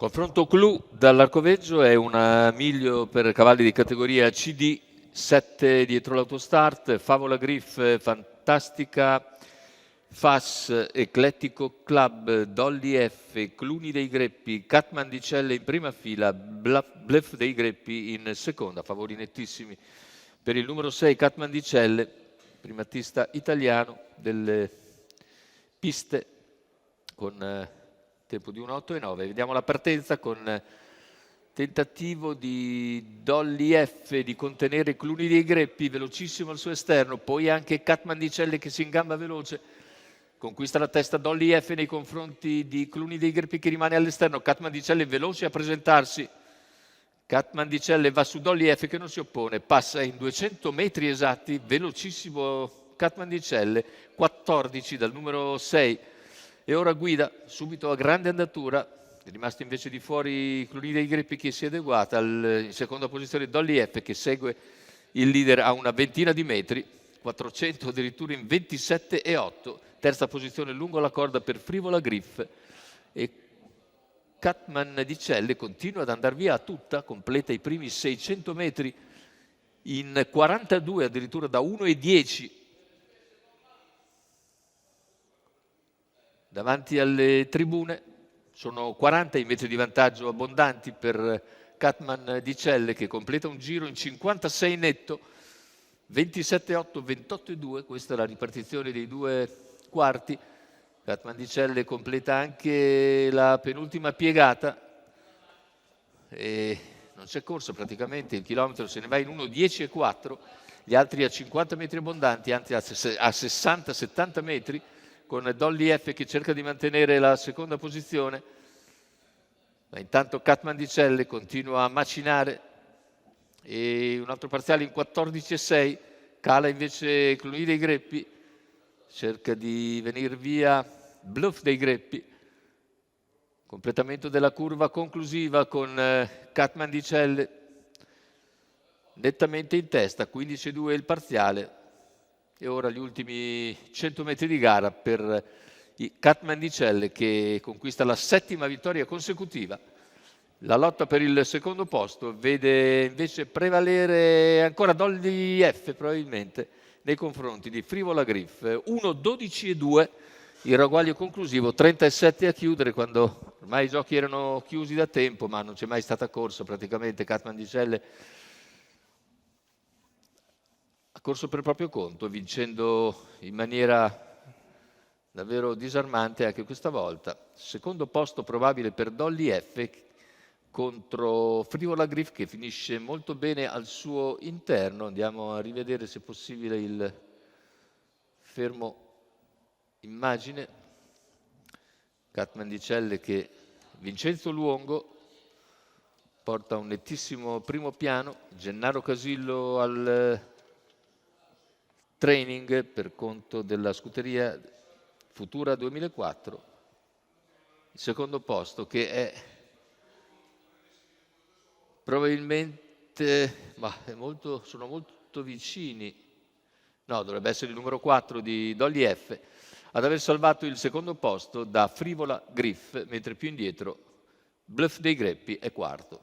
Confronto clou dall'Arcoveggio è un miglio per cavalli di categoria CD, 7 dietro l'autostart, Favola Griff, Fantastica, Fas, Eclettico Club, Dolly F, Cluni dei Greppi, Catman di Celle in prima fila, Bluff dei Greppi in seconda, favori nettissimi per il numero 6 Catman di Celle, primatista italiano delle piste con tempo di 1.8,9. Vediamo la partenza con tentativo di Dolly F di contenere Cluni dei Greppi, velocissimo al suo esterno, poi anche Catman di Celle che si ingamba veloce, conquista la testa Dolly F nei confronti di Cluni dei Greppi che rimane all'esterno, Catman di Celle veloce a presentarsi, Catman di Celle va su Dolly F che non si oppone, passa in 200 metri esatti, velocissimo Catman di Celle, 14 dal numero 6, e ora guida subito a grande andatura, è rimasto invece di fuori Cluni dei Greppi che si è adeguata, in seconda posizione Dolly F che segue il leader a una ventina di metri, 400 addirittura in 27,8, terza posizione lungo la corda per Frivola Griff e Catman di Celle continua ad andare via a tutta, completa i primi 600 metri in 42 addirittura da 1,10 davanti alle tribune. Sono 40 i metri di vantaggio abbondanti per Catman di Celle che completa un giro in 56 netto, 27,8, 28,2, questa è la ripartizione dei due quarti. Catman di Celle completa anche la penultima piegata e non c'è corsa praticamente, il chilometro se ne va in 1,10,4, gli altri a 50 metri abbondanti, anzi a 60-70 metri, con Dolly F che cerca di mantenere la seconda posizione, ma intanto Catman di Celle continua a macinare e un altro parziale in 14,6, cala invece Cluni dei Greppi, cerca di venire via Bluff dei Greppi, completamento della curva conclusiva con Catman di Celle nettamente in testa, 15,2 il parziale. E ora gli ultimi 100 metri di gara per Catman di Celle che conquista la 7ª vittoria consecutiva. La lotta per il secondo posto vede invece prevalere ancora Dolly F probabilmente nei confronti di Frivola Griff. 1,12,2 il ragguaglio conclusivo, 37 a chiudere quando ormai i giochi erano chiusi da tempo, ma non c'è mai stata corsa praticamente. Catman di Celle corso per proprio conto, vincendo in maniera davvero disarmante anche questa volta. Secondo posto probabile per Dolly F contro Frivola Griff che finisce molto bene al suo interno. Andiamo a rivedere se possibile il fermo immagine. Catman di Celle che Vincenzo Luongo porta un nettissimo primo piano, Gennaro Casillo al training per conto della scuderia Futura 2004, il secondo posto che è probabilmente, sono molto vicini, no, dovrebbe essere il numero 4 di Dolly F ad aver salvato il secondo posto da Frivola Griff, mentre più indietro Bluff dei Greppi è quarto.